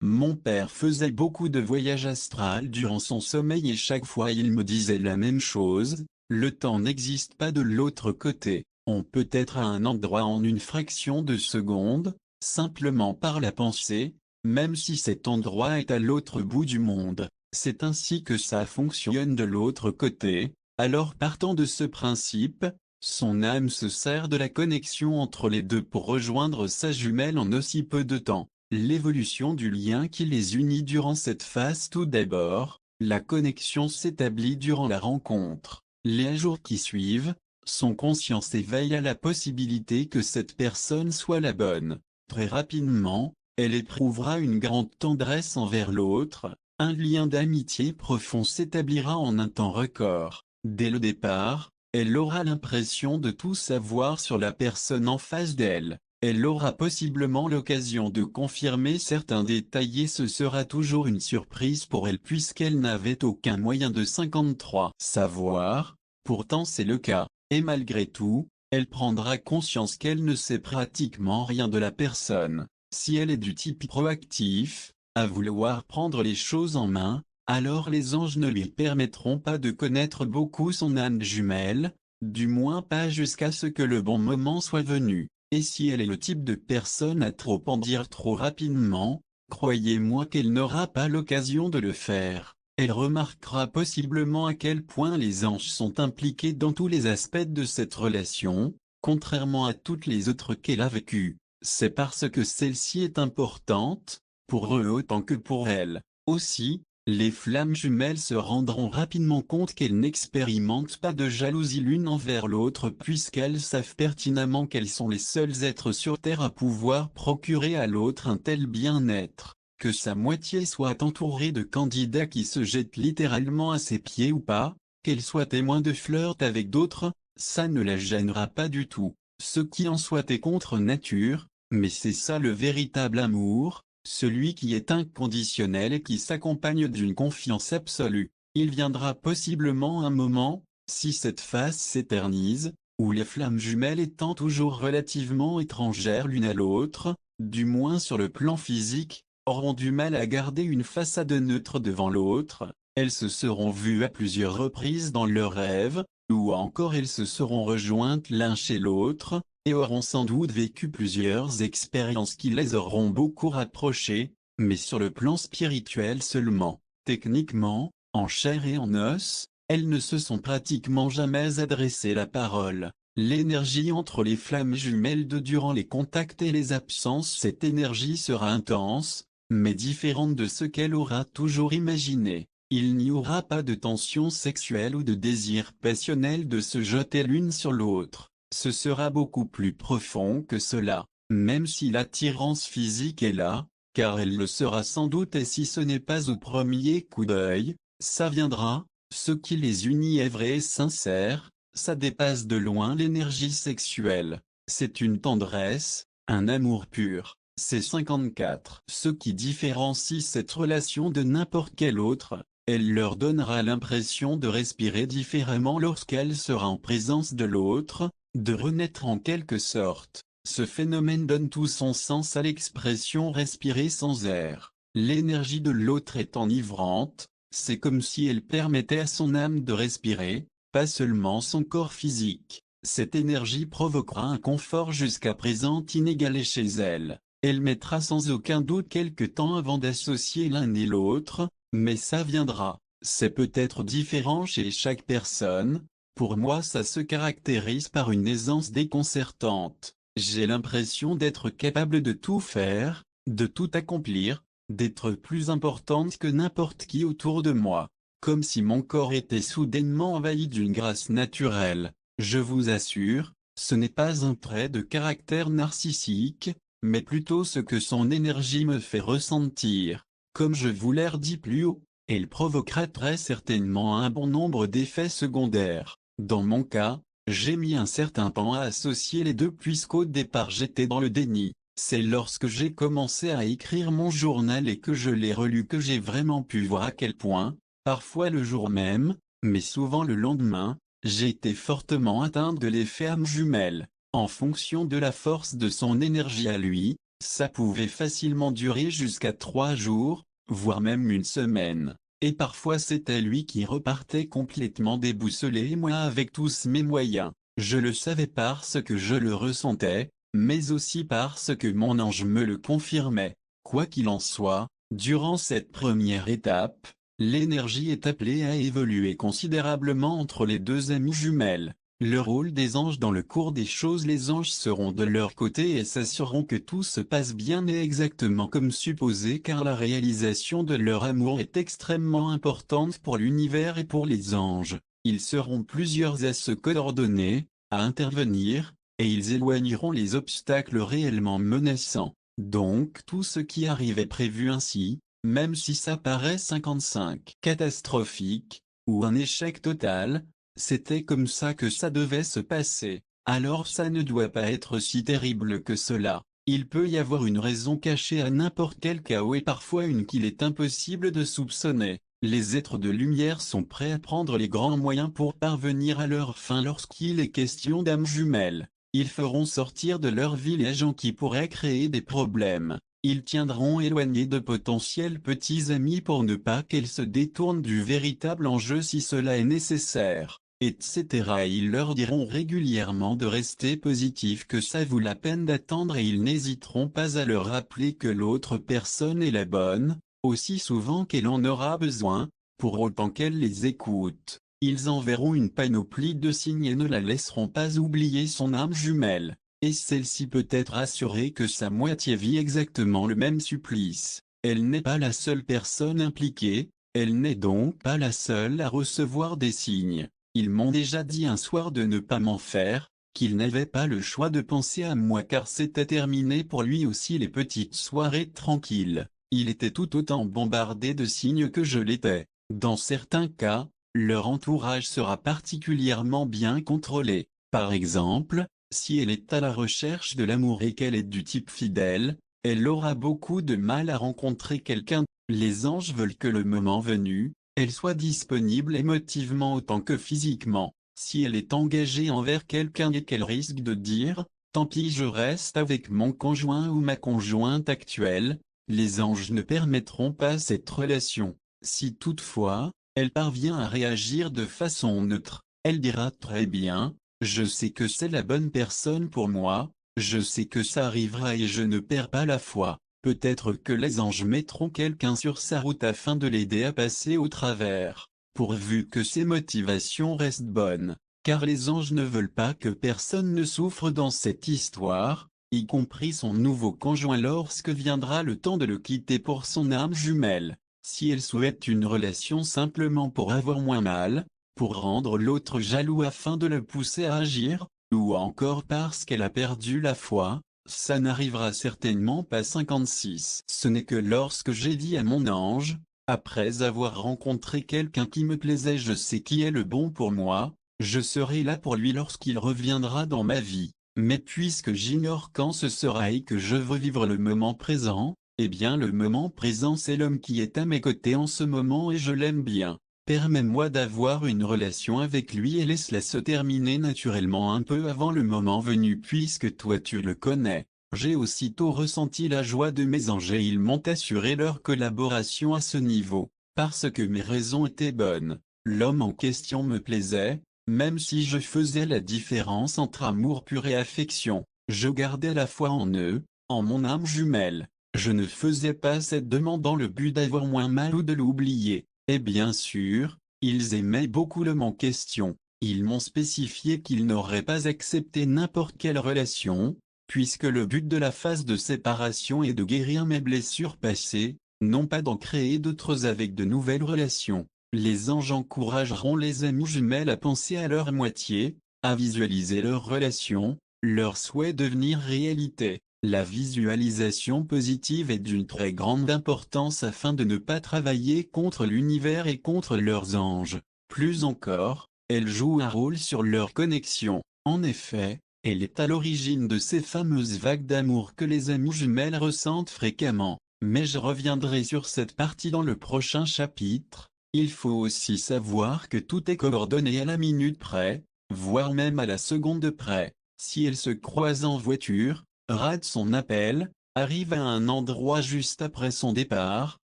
Mon père faisait beaucoup de voyages astrales durant son sommeil et chaque fois il me disait la même chose, le temps n'existe pas de l'autre côté. On peut être à un endroit en une fraction de seconde, simplement par la pensée, même si cet endroit est à l'autre bout du monde. C'est ainsi que ça fonctionne de l'autre côté. Alors partant de ce principe, son âme se sert de la connexion entre les deux pour rejoindre sa jumelle en aussi peu de temps. L'évolution du lien qui les unit durant cette phase. Tout d'abord, la connexion s'établit durant la rencontre. Les jours qui suivent, son conscience éveille à la possibilité que cette personne soit la bonne. Très rapidement, elle éprouvera une grande tendresse envers l'autre, un lien d'amitié profond s'établira en un temps record. Dès le départ, elle aura l'impression de tout savoir sur la personne en face d'elle. Elle aura possiblement l'occasion de confirmer certains détails et ce sera toujours une surprise pour elle puisqu'elle n'avait aucun moyen de 53 savoir, pourtant c'est le cas, et malgré tout, elle prendra conscience qu'elle ne sait pratiquement rien de la personne. Si elle est du type proactif, à vouloir prendre les choses en main, alors les anges ne lui permettront pas de connaître beaucoup son âme jumelle, du moins pas jusqu'à ce que le bon moment soit venu. Et si elle est le type de personne à trop en dire trop rapidement, croyez-moi qu'elle n'aura pas l'occasion de le faire. Elle remarquera possiblement à quel point les anges sont impliqués dans tous les aspects de cette relation, contrairement à toutes les autres qu'elle a vécues. C'est parce que celle-ci est importante, pour eux autant que pour elle. Aussi, les flammes jumelles se rendront rapidement compte qu'elles n'expérimentent pas de jalousie l'une envers l'autre puisqu'elles savent pertinemment qu'elles sont les seuls êtres sur Terre à pouvoir procurer à l'autre un tel bien-être. Que sa moitié soit entourée de candidats qui se jettent littéralement à ses pieds ou pas, qu'elle soit témoin de flirt avec d'autres, ça ne la gênera pas du tout. Ce qui en soit est contre nature, mais c'est ça le véritable amour. Celui qui est inconditionnel et qui s'accompagne d'une confiance absolue. Il viendra possiblement un moment, si cette phase s'éternise, où les flammes jumelles étant toujours relativement étrangères l'une à l'autre, du moins sur le plan physique, auront du mal à garder une façade neutre devant l'autre, elles se seront vues à plusieurs reprises dans leurs rêves, ou encore elles se seront rejointes l'un chez l'autre, et auront sans doute vécu plusieurs expériences qui les auront beaucoup rapprochées, mais sur le plan spirituel seulement. Techniquement, en chair et en os, elles ne se sont pratiquement jamais adressé la parole. L'énergie entre les flammes jumelles durant les contacts et les absences, cette énergie sera intense, mais différente de ce qu'elle aura toujours imaginé. Il n'y aura pas de tension sexuelle ou de désir passionnel de se jeter l'une sur l'autre. Ce sera beaucoup plus profond que cela, même si l'attirance physique est là, car elle le sera sans doute et si ce n'est pas au premier coup d'œil, ça viendra, ce qui les unit est vrai et sincère, ça dépasse de loin l'énergie sexuelle, c'est une tendresse, un amour pur, c'est 54. Ce qui différencie cette relation de n'importe quelle autre, elle leur donnera l'impression de respirer différemment lorsqu'elle sera en présence de l'autre, de renaître en quelque sorte. Ce phénomène donne tout son sens à l'expression respirer sans air. L'énergie de l'autre est enivrante, c'est comme si elle permettait à son âme de respirer, pas seulement son corps physique. Cette énergie provoquera un confort jusqu'à présent inégalé chez elle. Elle mettra sans aucun doute quelque temps avant d'associer l'un et l'autre, mais ça viendra. C'est peut-être différent chez chaque personne. Pour moi ça se caractérise par une aisance déconcertante. J'ai l'impression d'être capable de tout faire, de tout accomplir, d'être plus importante que n'importe qui autour de moi. Comme si mon corps était soudainement envahi d'une grâce naturelle. Je vous assure, ce n'est pas un trait de caractère narcissique, mais plutôt ce que son énergie me fait ressentir. Comme je vous l'ai dit plus haut, elle provoquera très certainement un bon nombre d'effets secondaires. Dans mon cas, j'ai mis un certain temps à associer les deux puisqu'au départ j'étais dans le déni. C'est lorsque j'ai commencé à écrire mon journal et que je l'ai relu que j'ai vraiment pu voir à quel point, parfois le jour même, mais souvent le lendemain, j'ai été fortement atteinte de l'effet âme jumelle. En fonction de la force de son énergie à lui, Ça pouvait facilement durer jusqu'à 3 jours, voire même une semaine. Et parfois c'était lui qui repartait complètement déboussolé et moi avec tous mes moyens. Je le savais parce que je le ressentais, mais aussi parce que mon ange me le confirmait. Quoi qu'il en soit, durant cette première étape, l'énergie est appelée à évoluer considérablement entre les deux amies jumelles. Le rôle des anges dans le cours des choses. Les anges seront de leur côté et s'assureront que tout se passe bien et exactement comme supposé, car la réalisation de leur amour est extrêmement importante pour l'univers et pour les anges. Ils seront plusieurs à se coordonner, à intervenir, et ils éloigneront les obstacles réellement menaçants. Donc tout ce qui arrive est prévu ainsi, même si ça paraît 55 catastrophique, ou un échec total. C'était comme ça que ça devait se passer. Alors ça ne doit pas être si terrible que cela. Il peut y avoir une raison cachée à n'importe quel chaos et parfois une qu'il est impossible de soupçonner. Les êtres de lumière sont prêts à prendre les grands moyens pour parvenir à leur fin lorsqu'il est question d'âmes jumelles. Ils feront sortir de leur vie les gens qui pourraient créer des problèmes. Ils tiendront éloignés de potentiels petits amis pour ne pas qu'elles se détournent du véritable enjeu si cela est nécessaire, etc. Ils leur diront régulièrement de rester positifs, que ça vaut la peine d'attendre, et ils n'hésiteront pas à leur rappeler que l'autre personne est la bonne, aussi souvent qu'elle en aura besoin, pour autant qu'elle les écoute. Ils enverront une panoplie de signes et ne la laisseront pas oublier son âme jumelle, et celle-ci peut être assurée que sa moitié vit exactement le même supplice. Elle n'est pas la seule personne impliquée, elle n'est donc pas la seule à recevoir des signes. Ils m'ont déjà dit un soir de ne pas m'en faire, qu'ils n'avaient pas le choix de penser à moi car c'était terminé pour lui aussi les petites soirées tranquilles. Il était tout autant bombardé de signes que je l'étais. Dans certains cas, leur entourage sera particulièrement bien contrôlé. Par exemple, si elle est à la recherche de l'amour et qu'elle est du type fidèle, elle aura beaucoup de mal à rencontrer quelqu'un. Les anges veulent que le moment venu, elle soit disponible émotivement autant que physiquement. Si elle est engagée envers quelqu'un et qu'elle risque de dire « Tant pis, je reste avec mon conjoint ou ma conjointe actuelle », les anges ne permettront pas cette relation. Si toutefois, elle parvient à réagir de façon neutre, elle dira très bien, je sais que c'est la bonne personne pour moi, je sais que ça arrivera et je ne perds pas la foi. Peut-être que les anges mettront quelqu'un sur sa route afin de l'aider à passer au travers, pourvu que ses motivations restent bonnes, car les anges ne veulent pas que personne ne souffre dans cette histoire, y compris son nouveau conjoint lorsque viendra le temps de le quitter pour son âme jumelle. Si elle souhaite une relation simplement pour avoir moins mal, pour rendre l'autre jaloux afin de le pousser à agir, ou encore parce qu'elle a perdu la foi, ça n'arrivera certainement pas. 56. Ce n'est que lorsque j'ai dit à mon ange, après avoir rencontré quelqu'un qui me plaisait, je sais qui est le bon pour moi, je serai là pour lui lorsqu'il reviendra dans ma vie. Mais puisque j'ignore quand ce sera et que je veux vivre le moment présent, eh bien le moment présent c'est l'homme qui est à mes côtés en ce moment et je l'aime bien. Permets-moi d'avoir une relation avec lui et laisse-la se terminer naturellement un peu avant le moment venu puisque toi tu le connais. J'ai aussitôt ressenti la joie de mes anges et ils m'ont assuré leur collaboration à ce niveau, parce que mes raisons étaient bonnes. L'homme en question me plaisait, même si je faisais la différence entre amour pur et affection. Je gardais la foi en eux, en mon âme jumelle. Je ne faisais pas cette demande dans le but d'avoir moins mal ou de l'oublier. Et bien sûr, ils aimaient beaucoup l'homme en question. Ils m'ont spécifié qu'ils n'auraient pas accepté n'importe quelle relation, puisque le but de la phase de séparation est de guérir mes blessures passées, non pas d'en créer d'autres avec de nouvelles relations. Les anges encourageront les amis jumelles à penser à leur moitié, à visualiser leur relation, leur souhait devenir réalité. La visualisation positive est d'une très grande importance afin de ne pas travailler contre l'univers et contre leurs anges. Plus encore, elle joue un rôle sur leur connexion. En effet, elle est à l'origine de ces fameuses vagues d'amour que les amis jumelles ressentent fréquemment. Mais je reviendrai sur cette partie dans le prochain chapitre. Il faut aussi savoir que tout est coordonné à la minute près, voire même à la seconde près. Si elle se croise en voiture, rate son appel, arrive à un endroit juste après son départ,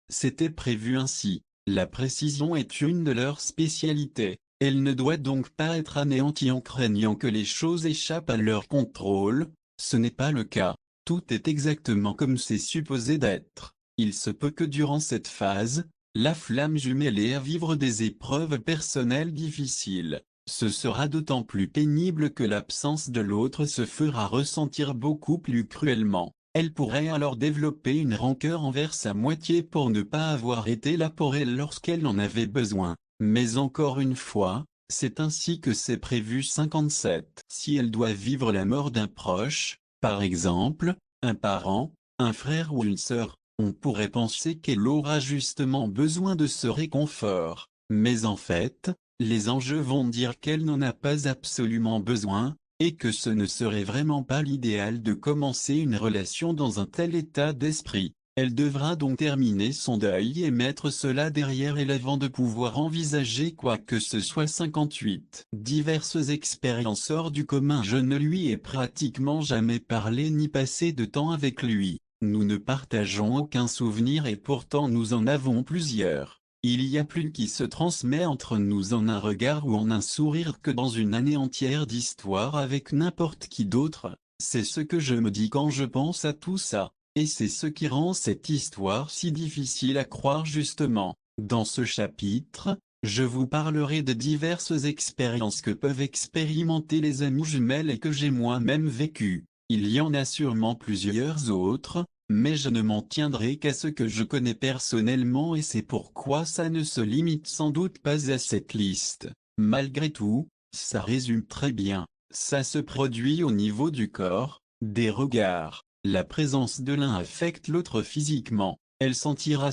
c'était prévu ainsi. La précision est une de leurs spécialités. Elle ne doit donc pas être anéantie en craignant que les choses échappent à leur contrôle. Ce n'est pas le cas. Tout est exactement comme c'est supposé d'être. Il se peut que durant cette phase, la flamme jumelle ait à vivre des épreuves personnelles difficiles. Ce sera d'autant plus pénible que l'absence de l'autre se fera ressentir beaucoup plus cruellement. Elle pourrait alors développer une rancœur envers sa moitié pour ne pas avoir été là pour elle lorsqu'elle en avait besoin. Mais encore une fois, c'est ainsi que c'est prévu 57. Si elle doit vivre la mort d'un proche, par exemple, un parent, un frère ou une sœur, on pourrait penser qu'elle aura justement besoin de ce réconfort. Mais en fait, les enjeux vont dire qu'elle n'en a pas absolument besoin, et que ce ne serait vraiment pas l'idéal de commencer une relation dans un tel état d'esprit. Elle devra donc terminer son deuil et mettre cela derrière elle avant de pouvoir envisager quoi que ce soit. 58. Diverses expériences hors du commun. Je ne lui ai pratiquement jamais parlé ni passé de temps avec lui. Nous ne partageons aucun souvenir et pourtant nous en avons plusieurs. Il y a plus qui se transmet entre nous en un regard ou en un sourire que dans une année entière d'histoire avec n'importe qui d'autre. C'est ce que je me dis quand je pense à tout ça. Et c'est ce qui rend cette histoire si difficile à croire justement. Dans ce chapitre, je vous parlerai des diverses expériences que peuvent expérimenter les amis jumelles et que j'ai moi-même vécues. Il y en a sûrement plusieurs autres, mais je ne m'en tiendrai qu'à ce que je connais personnellement et c'est pourquoi ça ne se limite sans doute pas à cette liste. Malgré tout, ça résume très bien. Ça se produit au niveau du corps, des regards. La présence de l'un affecte l'autre physiquement. Elle sentira